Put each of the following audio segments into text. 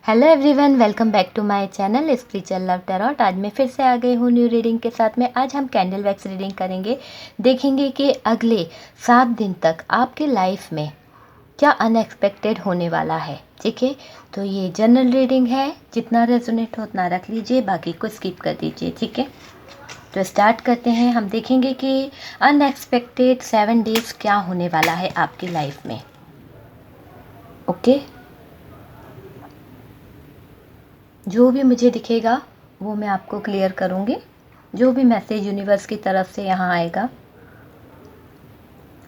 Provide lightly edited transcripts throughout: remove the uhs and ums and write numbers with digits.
Hello everyone, welcome back to my channel spiritual love tarot. आज मैं फिर से आ गई हूँ न्यू रीडिंग के साथ में। आज हम कैंडल वैक्स रीडिंग करेंगे। देखेंगे कि अगले 7 दिन तक आपके लाइफ में क्या अनएक्सपेक्टेड होने वाला है। ठीक है, तो ये जनरल रीडिंग है, जितना रेजोनेट हो उतना रख लीजिए, बाकी को स्किप कर दीजिए। ठीक है, तो स्टार्ट करते हैं। हम देखेंगे कि अनएक्सपेक्टेड 7 डेज क्या होने वाला है आपकी लाइफ में। ओके, जो भी मुझे दिखेगा वो मैं आपको क्लियर करूँगी, जो भी मैसेज यूनिवर्स की तरफ से यहाँ आएगा।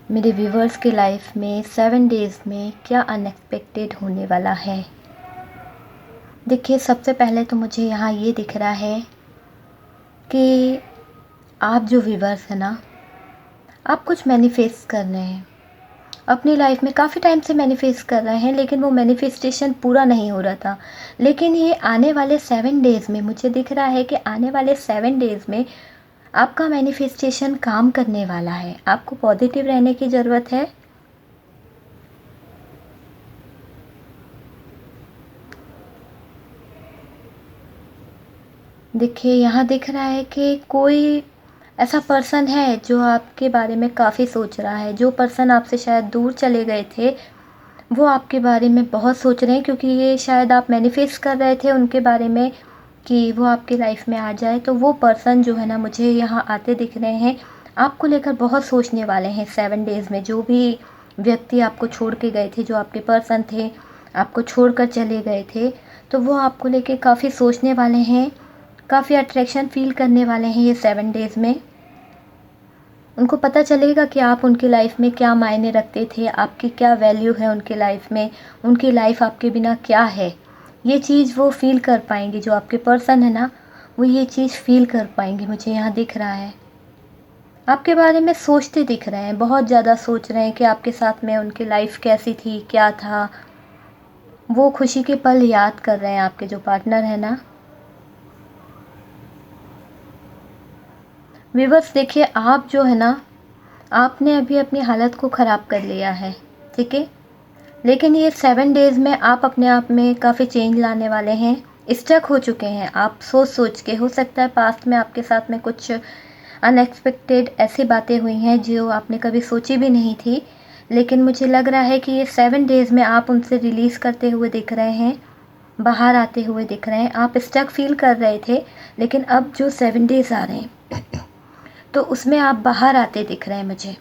मेरे व्यूवर्स के लाइफ में 7 डेज़ में क्या अनएक्सपेक्टेड होने वाला है। देखिए, सबसे पहले तो मुझे यहाँ ये दिख रहा है कि आप जो व्यूवर्स हैं ना, आप कुछ मैनिफेस्ट कर रहे हैं अपनी लाइफ में। काफ़ी टाइम से मैनिफेस्ट कर रहे हैं, लेकिन वो मैनिफेस्टेशन पूरा नहीं हो रहा था। लेकिन ये आने वाले 7 डेज़ में मुझे दिख रहा है कि आने वाले 7 डेज़ में आपका मैनिफेस्टेशन काम करने वाला है। आपको पॉजिटिव रहने की ज़रूरत है। देखिए, यहाँ दिख रहा है कि कोई ऐसा पर्सन है जो आपके बारे में काफ़ी सोच रहा है। जो पर्सन आपसे शायद दूर चले गए थे, वो आपके बारे में बहुत सोच रहे हैं, क्योंकि ये शायद आप मैनिफेस्ट कर रहे थे उनके बारे में कि वो आपकी लाइफ में आ जाए। तो वो पर्सन जो है ना, मुझे यहाँ आते दिख रहे हैं। आपको लेकर बहुत सोचने वाले हैं 7 डेज़ में। जो भी व्यक्ति आपको छोड़ के गए थे, जो आपके पर्सन थे, आपको छोड़ कर चले गए थे, तो वो आपको लेके काफ़ी सोचने वाले हैं, काफ़ी अट्रैक्शन फील करने वाले हैं ये 7 डेज़ में। उनको पता चलेगा कि आप उनकी लाइफ में क्या मायने रखते थे, आपकी क्या वैल्यू है उनकी लाइफ में, उनकी लाइफ आपके बिना क्या है। ये चीज़ वो फील कर पाएंगे। जो आपके पर्सन है ना, वो ये चीज़ फील कर पाएंगे। मुझे यहाँ दिख रहा है आपके बारे में सोचते दिख रहे हैं, बहुत ज़्यादा सोच रहे हैं कि आपके साथ में उनकी लाइफ कैसी थी, क्या था। वो खुशी के पल याद कर रहे हैं, आपके जो पार्टनर है ना। व्यूअर्स, देखिए, आप जो है ना, आपने अभी अपनी हालत को ख़राब कर लिया है। ठीक है, लेकिन ये 7 डेज़ में आप अपने आप में काफ़ी चेंज लाने वाले हैं। स्टक हो चुके हैं आप सोच सोच के। हो सकता है पास्ट में आपके साथ में कुछ अनएक्सपेक्टेड ऐसी बातें हुई हैं जो आपने कभी सोची भी नहीं थी, लेकिन मुझे लग रहा है कि ये 7 डेज़ में आप उनसे रिलीज़ करते हुए दिख रहे हैं, बाहर आते हुए दिख रहे हैं। आप स्टक फील कर रहे थे, लेकिन अब जो 7 डेज़ आ रहे हैं तो उसमें आप बाहर आते दिख रहे हैं मुझे।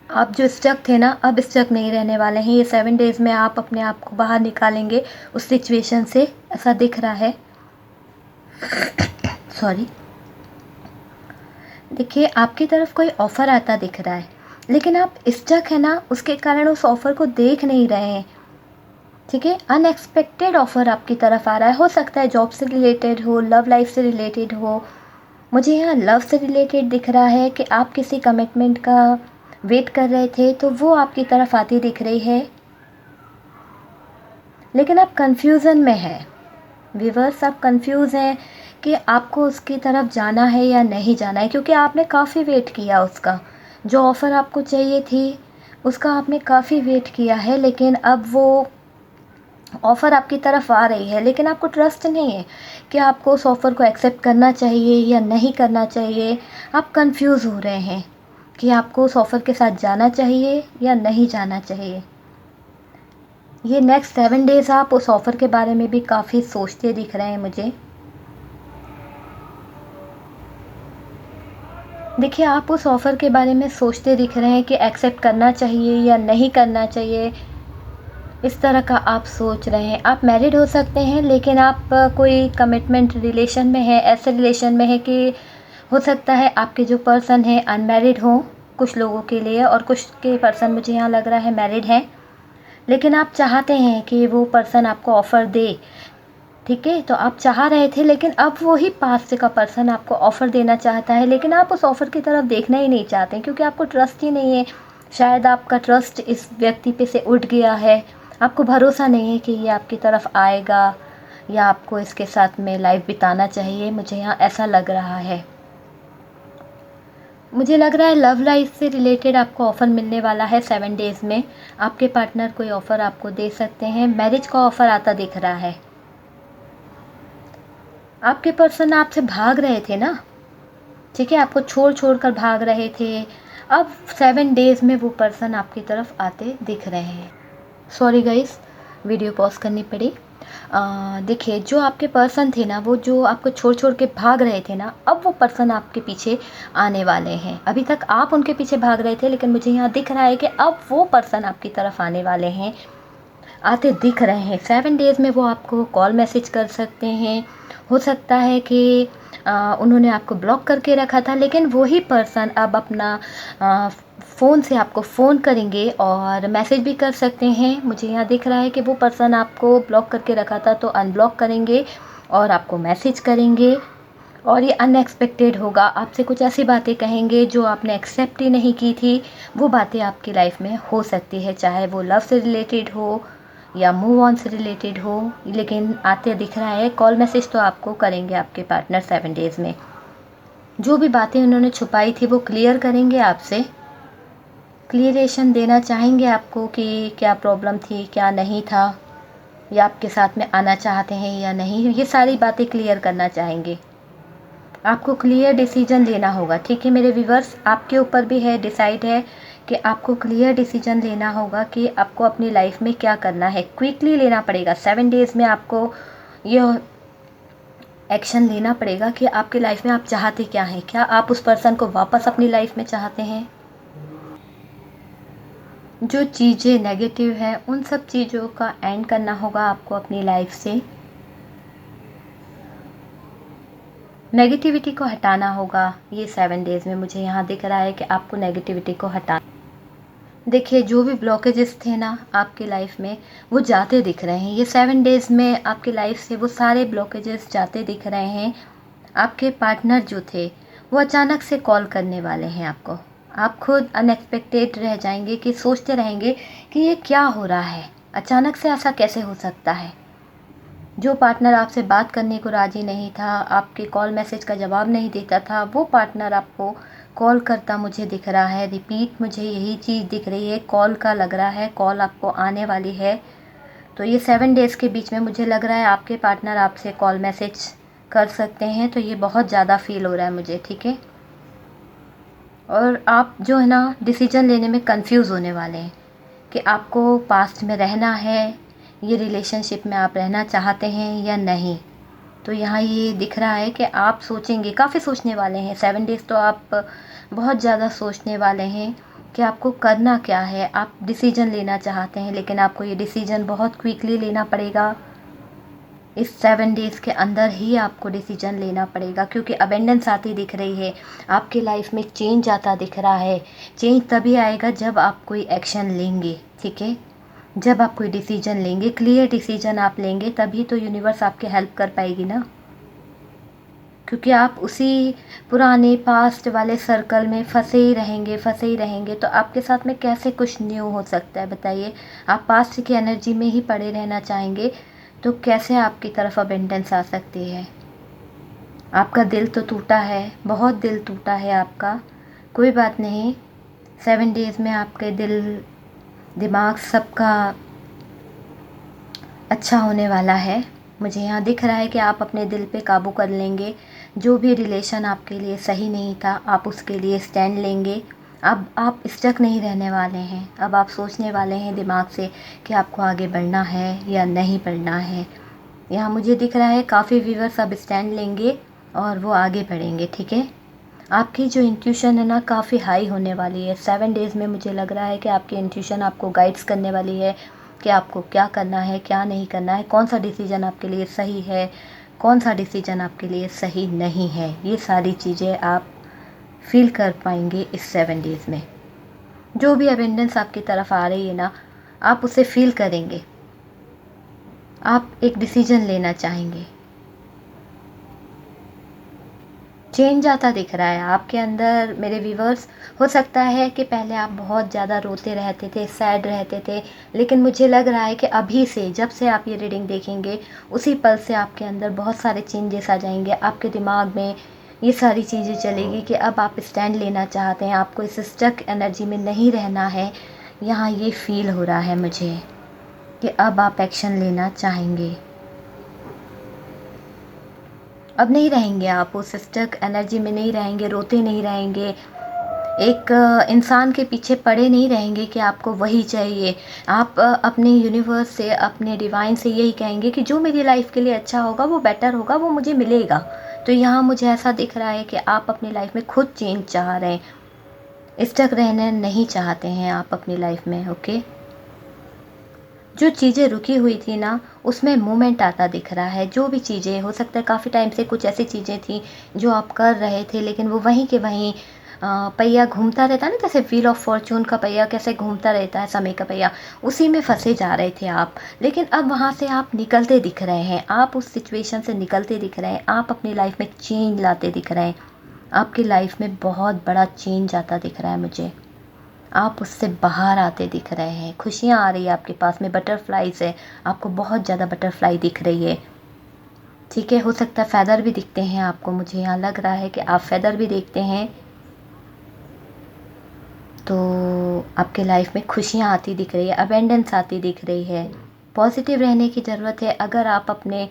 आप जो स्टक थे ना, अब स्टक नहीं रहने वाले हैं। ये 7 डेज़ में आप अपने आप को बाहर निकालेंगे उस सिचुएशन से, ऐसा दिख रहा है। सॉरी। देखिए, आपकी तरफ कोई ऑफ़र आता दिख रहा है, लेकिन आप स्टक है ना, उसके कारण उस ऑफ़र को देख नहीं रहे हैं। ठीक है, अनएक्सपेक्टेड ऑफ़र आपकी तरफ आ रहा है। हो सकता है जॉब से रिलेटेड हो, लव लाइफ से रिलेटेड हो। मुझे यहाँ लव से रिलेटेड दिख रहा है कि आप किसी कमिटमेंट का वेट कर रहे थे, तो वो आपकी तरफ आती दिख रही है, लेकिन आप कंफ्यूजन में हैं। व्यूअर्स, आप कंफ्यूज हैं कि आपको उसकी तरफ जाना है या नहीं जाना है, क्योंकि आपने काफ़ी वेट किया उसका। जो ऑफ़र आपको चाहिए थी उसका आपने काफ़ी वेट किया है, लेकिन अब वो ऑफ़र आपकी तरफ आ रही है, लेकिन आपको ट्रस्ट नहीं है कि आपको उस ऑफ़र को एक्सेप्ट करना चाहिए या नहीं करना चाहिए। आप कंफ्यूज हो रहे हैं कि आपको उस ऑफ़र के साथ जाना चाहिए या नहीं जाना चाहिए। ये नेक्स्ट 7 डेज़ आप उस ऑफ़र के बारे में भी काफ़ी सोचते दिख रहे हैं मुझे। देखिए, आप उस ऑफ़र के बारे में सोचते दिख रहे हैं कि एक्सेप्ट करना चाहिए या नहीं करना चाहिए, इस तरह का आप सोच रहे हैं। आप मैरिड हो सकते हैं, लेकिन आप कोई कमिटमेंट रिलेशन में हैं, ऐसे रिलेशन में है कि हो सकता है आपके जो पर्सन है अनमैरिड हों कुछ लोगों के लिए, और कुछ के पर्सन मुझे यहाँ लग रहा है मैरिड हैं। लेकिन आप चाहते हैं कि वो पर्सन आपको ऑफ़र दे। ठीक है, तो आप चाह रहे थे, लेकिन अब वही पास्ट का पर्सन आपको ऑफ़र देना चाहता है, लेकिन आप उस ऑफ़र की तरफ देखना ही नहीं चाहते, क्योंकि आपको ट्रस्ट ही नहीं है। शायद आपका ट्रस्ट इस व्यक्ति पे से उठ गया है। आपको भरोसा नहीं है कि ये आपकी तरफ आएगा या आपको इसके साथ में लाइफ बिताना चाहिए। मुझे यहाँ ऐसा लग रहा है। मुझे लग रहा है लव लाइफ से रिलेटेड आपको ऑफ़र मिलने वाला है 7 डेज़ में। आपके पार्टनर कोई ऑफ़र आपको दे सकते हैं, मैरिज का ऑफ़र आता दिख रहा है। आपके पर्सन आपसे भाग रहे थे ना, ठीक है, आपको छोड़ कर भाग रहे थे। अब 7 डेज़ में वो पर्सन आपकी तरफ आते दिख रहे हैं। सॉरी गाइस, वीडियो पॉज़ करनी पड़ी। देखिए, जो आपके पर्सन थे ना, वो जो आपको छोड़ के भाग रहे थे ना, अब वो पर्सन आपके पीछे आने वाले हैं। अभी तक आप उनके पीछे भाग रहे थे, लेकिन मुझे यहाँ दिख रहा है कि अब वो पर्सन आपकी तरफ आने वाले हैं, आते दिख रहे हैं। 7 डेज़ में वो आपको कॉल मैसेज कर सकते हैं। हो सकता है कि उन्होंने आपको ब्लॉक करके रखा था, लेकिन वही पर्सन अब अपना फ़ोन से आपको फ़ोन करेंगे और मैसेज भी कर सकते हैं। मुझे यहाँ दिख रहा है कि वो पर्सन आपको ब्लॉक करके रखा था तो अनब्लॉक करेंगे और आपको मैसेज करेंगे, और ये अनएक्सपेक्टेड होगा। आपसे कुछ ऐसी बातें कहेंगे जो आपने एक्सेप्ट ही नहीं की थी। वो बातें आपकी लाइफ में हो सकती है, चाहे वो लव से रिलेटेड हो या मूव ऑन से रिलेटेड हो, लेकिन आते दिख रहा है। कॉल मैसेज तो आपको करेंगे आपके पार्टनर 7 डेज़ में। जो भी बातें उन्होंने छुपाई थी वो क्लियर करेंगे आपसे, क्लियरेशन देना चाहेंगे आपको कि क्या प्रॉब्लम थी, क्या नहीं था, या आपके साथ में आना चाहते हैं या नहीं। ये सारी बातें क्लियर करना चाहेंगे। आपको क्लियर डिसीजन लेना होगा, ठीक है मेरे व्यूवर्स, आपके ऊपर भी है, डिसाइड है कि आपको क्लियर डिसीजन लेना होगा कि आपको अपनी लाइफ में क्या करना है। क्विकली लेना पड़ेगा, 7 डेज़ में आपको यह एक्शन लेना पड़ेगा कि आपकी लाइफ में आप चाहते क्या हैं। क्या आप उस पर्सन को वापस अपनी लाइफ में चाहते हैं? जो चीज़ें नेगेटिव हैं उन सब चीज़ों का एंड करना होगा आपको अपनी लाइफ से। नेगेटिविटी को हटाना होगा ये 7 डेज़ में। मुझे यहाँ दिख रहा है कि आपको नेगेटिविटी को हटाना। देखिए, जो भी ब्लॉकेजेस थे ना आपकी लाइफ में, वो जाते दिख रहे हैं। ये 7 डेज़ में आपकी लाइफ से वो सारे ब्लॉकेजेस जाते दिख रहे हैं। आपके पार्टनर जो थे वो अचानक से कॉल करने वाले हैं आपको। आप खुद अनएक्सपेक्टेड रह जाएंगे कि सोचते रहेंगे कि ये क्या हो रहा है, अचानक से ऐसा कैसे हो सकता है। जो पार्टनर आपसे बात करने को राज़ी नहीं था, आपके कॉल मैसेज का जवाब नहीं देता था, वो पार्टनर आपको कॉल करता मुझे दिख रहा है। रिपीट मुझे यही चीज़ दिख रही है, कॉल का लग रहा है, कॉल आपको आने वाली है। तो ये 7 डेज़ के बीच में मुझे लग रहा है आपके पार्टनर आपसे कॉल मैसेज कर सकते हैं। तो ये बहुत ज़्यादा फील हो रहा है मुझे, ठीक है। और आप जो है ना डिसीजन लेने में कंफ्यूज होने वाले हैं कि आपको पास्ट में रहना है, ये रिलेशनशिप में आप रहना चाहते हैं या नहीं। तो यहाँ ये दिख रहा है कि आप सोचेंगे, काफ़ी सोचने वाले हैं। 7 डेज़ तो आप बहुत ज़्यादा सोचने वाले हैं कि आपको करना क्या है। आप डिसीजन लेना चाहते हैं, लेकिन आपको ये डिसीजन बहुत क्विकली लेना पड़ेगा। इस 7 डेज़ के अंदर ही आपको डिसीजन लेना पड़ेगा, क्योंकि अबेंडेंस आती दिख रही है। आपकी लाइफ में चेंज आता दिख रहा है। चेंज तभी आएगा जब आप कोई एक्शन लेंगे, ठीक है। जब आप कोई डिसीजन लेंगे, क्लियर डिसीजन आप लेंगे, तभी तो यूनिवर्स आपकी हेल्प कर पाएगी ना। क्योंकि आप उसी पुराने पास्ट वाले सर्कल में फंसे ही रहेंगे तो आपके साथ में कैसे कुछ न्यू हो सकता है, बताइए। आप पास्ट की एनर्जी में ही पड़े रहना चाहेंगे तो कैसे आपकी तरफ अबेंडेंस आ सकती है। आपका दिल तो टूटा है, बहुत दिल टूटा है आपका। कोई बात नहीं, 7 डेज़ में आपके दिल दिमाग सबका अच्छा होने वाला है। मुझे यहाँ दिख रहा है कि आप अपने दिल पे काबू कर लेंगे। जो भी रिलेशन आपके लिए सही नहीं था, आप उसके लिए स्टैंड लेंगे। अब आप स्टक नहीं रहने वाले हैं। अब आप सोचने वाले हैं दिमाग से कि आपको आगे बढ़ना है या नहीं बढ़ना है। यहाँ मुझे दिख रहा है काफ़ी व्यूअर्स अब स्टैंड लेंगे और वो आगे बढ़ेंगे, ठीक है। आपकी जो इंट्यूशन है ना काफ़ी हाई होने वाली है 7 डेज़ में। मुझे लग रहा है कि आपकी इंट्यूशन आपको गाइड्स करने वाली है कि आपको क्या करना है, क्या नहीं करना है, कौन सा डिसीजन आपके लिए सही है, कौन सा डिसीजन आपके लिए सही नहीं है। ये सारी चीज़ें आप फील कर पाएंगे इस 7 डेज़ में। जो भी अबेंडेंस आपकी तरफ आ रही है ना, आप उसे फील करेंगे। आप एक डिसीजन लेना चाहेंगे। चेंज आता दिख रहा है आपके अंदर मेरे व्यूवर्स। हो सकता है कि पहले आप बहुत ज़्यादा रोते रहते थे, सैड रहते थे, लेकिन मुझे लग रहा है कि अभी से, जब से आप ये रीडिंग देखेंगे, उसी पल से आपके अंदर बहुत सारे चेंजेस आ जाएंगे। आपके दिमाग में ये सारी चीज़ें चलेगी कि अब आप स्टैंड लेना चाहते हैं, आपको इस स्टक एनर्जी में नहीं रहना है। यहाँ ये फील हो रहा है मुझे कि अब आप एक्शन लेना चाहेंगे। अब नहीं रहेंगे आप उस स्टक एनर्जी में, नहीं रहेंगे, रोते नहीं रहेंगे, एक इंसान के पीछे पड़े नहीं रहेंगे कि आपको वही चाहिए। आप अपने यूनिवर्स से, अपने डिवाइन से यही कहेंगे कि जो मेरी लाइफ के लिए अच्छा होगा, वो बेटर होगा, वो मुझे मिलेगा। तो यहाँ मुझे ऐसा दिख रहा है कि आप अपनी लाइफ में खुद चेंज चाह रहे हैं, स्टक रहना नहीं चाहते हैं आप अपनी लाइफ में। ओके, जो चीज़ें रुकी हुई थी ना, उसमें मूवमेंट आता दिख रहा है। जो भी चीज़ें, हो सकता है काफ़ी टाइम से कुछ ऐसी चीज़ें थी जो आप कर रहे थे, लेकिन वो वहीं के वहीं पहिया घूमता रहता है ना, जैसे व्हील ऑफ फॉर्चून का पहिया कैसे घूमता रहता है, समय का पहिया, उसी में फंसे जा रहे थे आप। लेकिन अब वहाँ से आप निकलते दिख रहे हैं, आप उस सिचुएशन से निकलते दिख रहे हैं, आप अपनी लाइफ में चेंज लाते दिख रहे हैं। आपकी लाइफ में बहुत बड़ा चेंज आता दिख रहा है मुझे, आप उससे बाहर आते दिख रहे हैं, खुशियाँ आ रही है आपके पास में, बटरफ्लाइज है, आपको बहुत ज़्यादा बटरफ्लाई दिख रही है। ठीक है, हो सकता है फेदर भी दिखते हैं आपको, मुझे यहाँ लग रहा है कि आप फेदर भी देखते हैं। तो आपके लाइफ में खुशियाँ आती दिख रही है, अबेंडेंस आती दिख रही है। पॉजिटिव रहने की ज़रूरत है। अगर आप अपने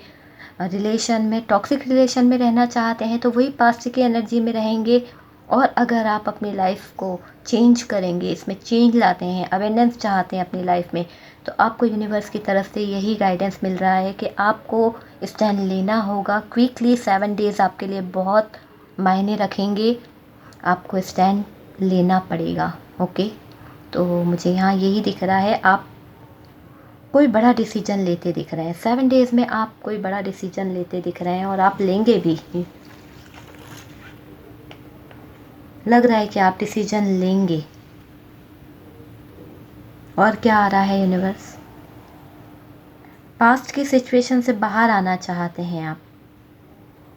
रिलेशन में, टॉक्सिक रिलेशन में रहना चाहते हैं तो वही पास्ट की एनर्जी में रहेंगे। और अगर आप अपनी लाइफ को चेंज करेंगे, इसमें चेंज लाते हैं, अबेंडेंस चाहते हैं अपनी लाइफ में, तो आपको यूनिवर्स की तरफ से यही गाइडेंस मिल रहा है कि आपको स्टैंड लेना होगा क्विकली। 7 डेज़ आपके लिए बहुत मायने रखेंगे, आपको स्टैंड लेना पड़ेगा। ओके, तो मुझे यहाँ यही दिख रहा है, आप कोई बड़ा डिसीजन लेते दिख रहे हैं। 7 डेज़ में आप कोई बड़ा डिसीजन लेते दिख रहे हैं, और आप लेंगे भी। लग रहा है कि आप डिसीजन लेंगे। और क्या आ रहा है यूनिवर्स? पास्ट की सिचुएशन से बाहर आना चाहते हैं आप,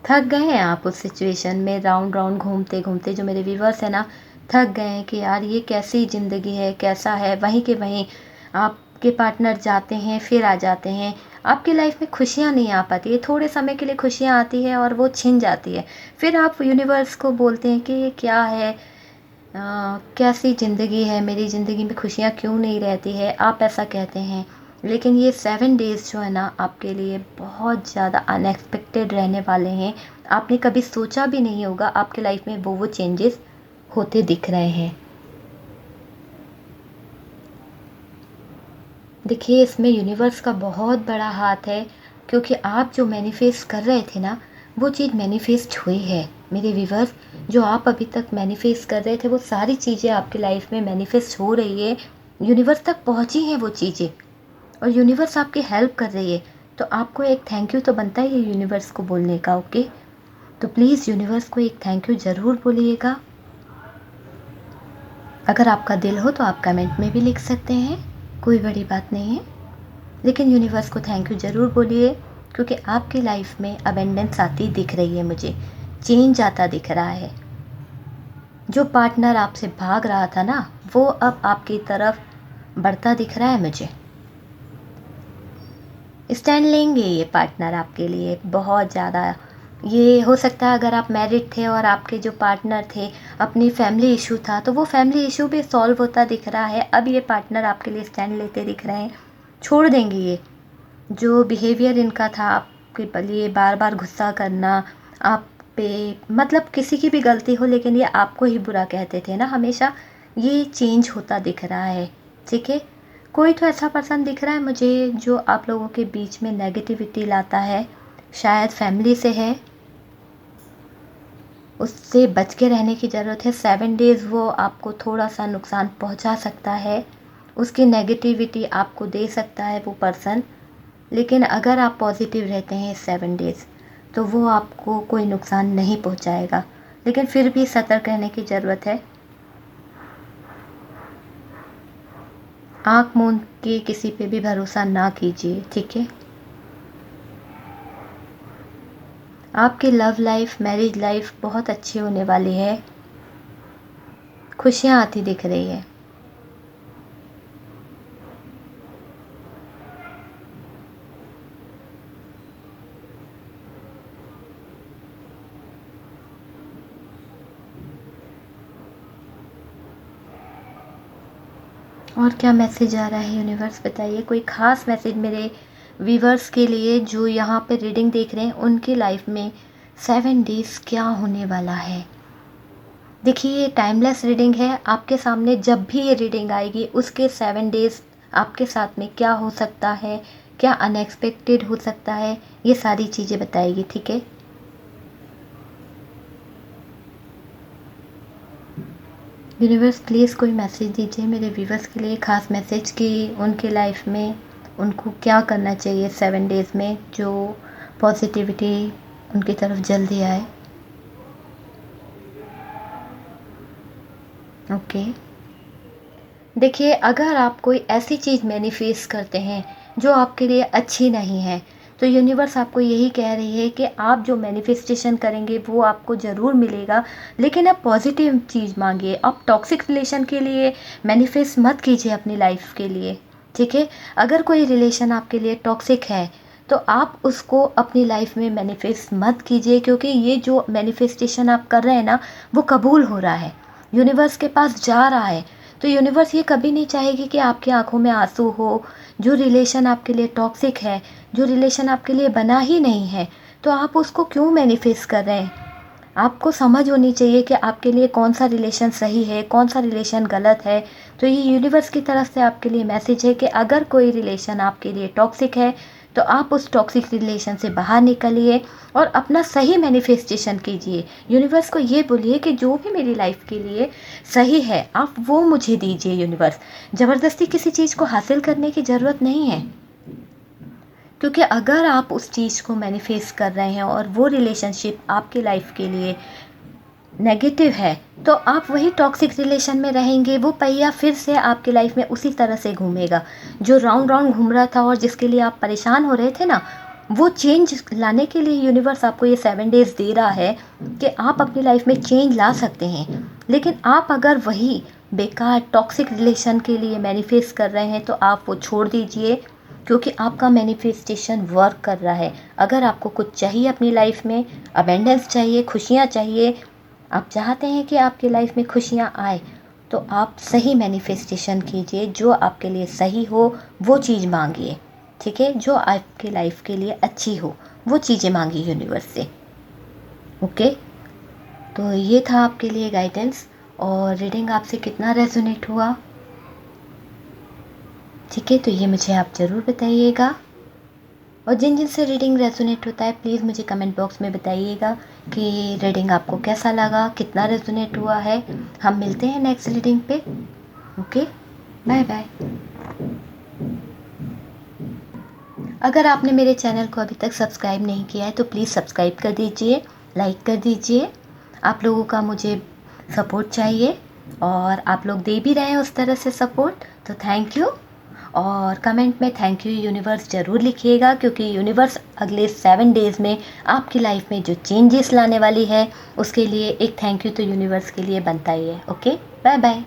थक गए हैं आप उस सिचुएशन में राउंड राउंड घूमते घूमते। जो मेरे व्यूवर्स हैं ना, थक गए हैं कि यार ये कैसी ज़िंदगी है, कैसा है, वहीं के वहीं आपके पार्टनर जाते हैं, फिर आ जाते हैं। आपकी लाइफ में खुशियाँ नहीं आ पाती है, थोड़े समय के लिए खुशियाँ आती है और वो छिन जाती है। फिर आप यूनिवर्स को बोलते हैं कि ये क्या है, कैसी ज़िंदगी है, मेरी ज़िंदगी में खुशियाँ क्यों नहीं रहती है, आप ऐसा कहते हैं। लेकिन ये 7 डेज़ जो है ना, आपके लिए बहुत ज़्यादा अनएक्सपेक्टेड रहने वाले हैं। आपने कभी सोचा भी नहीं होगा आपके लाइफ में वो चेंजेस होते दिख रहे हैं। देखिए, इसमें यूनिवर्स का बहुत बड़ा हाथ है, क्योंकि आप जो मैनिफेस्ट कर रहे थे ना, वो चीज़ मैनिफेस्ट हुई है। मेरे व्यूवर्स, जो आप अभी तक मैनिफेस्ट कर रहे थे, वो सारी चीज़ें आपकी लाइफ में मैनिफेस्ट हो रही है, यूनिवर्स तक पहुंची हैं वो चीज़ें, और यूनिवर्स आपकी हेल्प कर रही है। तो आपको एक थैंक यू तो बनता ही है यूनिवर्स को बोलने का। ओके, तो प्लीज़ यूनिवर्स को एक थैंक यू ज़रूर बोलिएगा। अगर आपका दिल हो तो आप कमेंट में भी लिख सकते हैं, कोई बड़ी बात नहीं है। लेकिन यूनिवर्स को थैंक यू ज़रूर बोलिए, क्योंकि आपकी लाइफ में अबेंडेंस आती दिख रही है मुझे, चेंज आता दिख रहा है। जो पार्टनर आपसे भाग रहा था ना, वो अब आपकी तरफ बढ़ता दिख रहा है मुझे। स्टैंड लेंगे ये पार्टनर आपके लिए बहुत ज़्यादा। ये हो सकता है अगर आप मैरिड थे और आपके जो पार्टनर थे, अपनी फैमिली इशू था, तो वो फैमिली इशू भी सॉल्व होता दिख रहा है। अब ये पार्टनर आपके लिए स्टैंड लेते दिख रहे हैं, छोड़ देंगे ये जो बिहेवियर इनका था आपके लिए, बार बार गुस्सा करना आप पे, मतलब किसी की भी गलती हो लेकिन ये आपको ही बुरा कहते थे ना हमेशा, ये चेंज होता दिख रहा है। ठीक है, कोई तो ऐसा पर्सन दिख रहा है मुझे जो आप लोगों के बीच में नेगेटिविटी लाता है, शायद फैमिली से है, उससे बच के रहने की ज़रूरत है। 7 डेज़ वो आपको थोड़ा सा नुकसान पहुंचा सकता है, उसकी नेगेटिविटी आपको दे सकता है वो पर्सन। लेकिन अगर आप पॉजिटिव रहते हैं 7 डेज़, तो वो आपको कोई नुकसान नहीं पहुंचाएगा। लेकिन फिर भी सतर्क रहने की ज़रूरत है। आँख मूंद के किसी पे भी भरोसा ना कीजिए। ठीक है, आपकी लव लाइफ, मैरिज लाइफ बहुत अच्छी होने वाली है, खुशियाँ आती दिख रही है। और क्या मैसेज आ रहा है यूनिवर्स, बताइए। कोई ख़ास मैसेज मेरे व्यूवर्स के लिए जो यहाँ पे रीडिंग देख रहे हैं, उनकी लाइफ में 7 डेज़ क्या होने वाला है। देखिए ये टाइमलेस रीडिंग है, आपके सामने जब भी ये रीडिंग आएगी उसके 7 डेज़ आपके साथ में क्या हो सकता है, क्या अनएक्सपेक्टेड हो सकता है, ये सारी चीज़ें बताएगी, ठीक है। यूनिवर्स प्लीज़ कोई मैसेज दीजिए मेरे व्यूवर्स के लिए, ख़ास मैसेज कि उनके लाइफ में उनको क्या करना चाहिए 7 डेज़ में, जो पॉजिटिविटी उनकी तरफ जल्दी आए। ओके, देखिए अगर आप कोई ऐसी चीज़ मैनिफेस्ट करते हैं जो आपके लिए अच्छी नहीं है, तो यूनिवर्स आपको यही कह रही है कि आप जो मैनिफेस्टेशन करेंगे वो आपको ज़रूर मिलेगा, लेकिन आप पॉजिटिव चीज़ मांगिए। आप टॉक्सिक रिलेशन के लिए मैनिफेस्ट मत कीजिए अपनी लाइफ के लिए, ठीक है। अगर कोई रिलेशन आपके लिए टॉक्सिक है तो आप उसको अपनी लाइफ में मैनिफेस्ट मत कीजिए, क्योंकि ये जो मैनिफेस्टेशन आप कर रहे हैं ना, वो कबूल हो रहा है, यूनिवर्स के पास जा रहा है। तो यूनिवर्स ये कभी नहीं चाहेगी कि आपकी आंखों में आंसू हो। जो रिलेशन आपके लिए टॉक्सिक है, जो रिलेशन आपके लिए बना ही नहीं है, तो आप उसको क्यों मैनिफेस्ट कर रहे हैं। आपको समझ होनी चाहिए कि आपके लिए कौन सा रिलेशन सही है, कौन सा रिलेशन गलत है। तो ये यूनिवर्स की तरफ से आपके लिए मैसेज है कि अगर कोई रिलेशन आपके लिए टॉक्सिक है तो आप उस टॉक्सिक रिलेशन से बाहर निकलिए और अपना सही मैनिफेस्टेशन कीजिए। यूनिवर्स को ये बोलिए कि जो भी मेरी लाइफ के लिए सही है आप वो मुझे दीजिए। यूनिवर्स, ज़बरदस्ती किसी चीज़ को हासिल करने की ज़रूरत नहीं है, क्योंकि अगर आप उस चीज़ को मैनिफेस्ट कर रहे हैं और वो रिलेशनशिप आपकी लाइफ के लिए नेगेटिव है, तो आप वही टॉक्सिक रिलेशन में रहेंगे। वो पहिया फिर से आपकी लाइफ में उसी तरह से घूमेगा, जो राउंड राउंड घूम रहा था और जिसके लिए आप परेशान हो रहे थे ना, वो चेंज लाने के लिए यूनिवर्स आपको ये 7 डेज़ दे रहा है कि आप अपनी लाइफ में चेंज ला सकते हैं। लेकिन आप अगर वही बेकार टॉक्सिक रिलेशन के लिए मैनिफेस्ट कर रहे हैं तो आप वो छोड़ दीजिए, क्योंकि आपका मैनिफेस्टेशन वर्क कर रहा है। अगर आपको कुछ चाहिए अपनी लाइफ में, अबेंडेंस चाहिए, खुशियाँ चाहिए, आप चाहते हैं कि आपकी लाइफ में खुशियाँ आए, तो आप सही मैनिफेस्टेशन कीजिए। जो आपके लिए सही हो वो चीज़ मांगिए, ठीक है। जो आपकी लाइफ के लिए अच्छी हो वो चीज़ें मांगिए यूनिवर्स से। ओके, तो ये था आपके लिए गाइडेंस। और रीडिंग आपसे कितना रेजोनेट हुआ, ठीक है, तो ये मुझे आप ज़रूर बताइएगा। और जिन जिन से रीडिंग रेजोनेट होता है प्लीज़ मुझे कमेंट बॉक्स में बताइएगा कि रीडिंग आपको कैसा लगा, कितना रेजोनेट हुआ है। हम मिलते हैं नेक्स्ट रीडिंग पे। Okay, bye bye. अगर आपने मेरे चैनल को अभी तक सब्सक्राइब नहीं किया है तो प्लीज़ सब्सक्राइब कर दीजिए, लाइक कर दीजिए। आप लोगों का मुझे सपोर्ट चाहिए और आप लोग दे भी रहे हैं उस तरह से सपोर्ट, तो थैंक यू। और कमेंट में थैंक यू यूनिवर्स ज़रूर लिखिएगा, क्योंकि यूनिवर्स अगले 7 डेज़ में आपकी लाइफ में जो चेंजेस लाने वाली है उसके लिए एक थैंक यू तो यूनिवर्स के लिए बनता ही है। Okay, bye bye.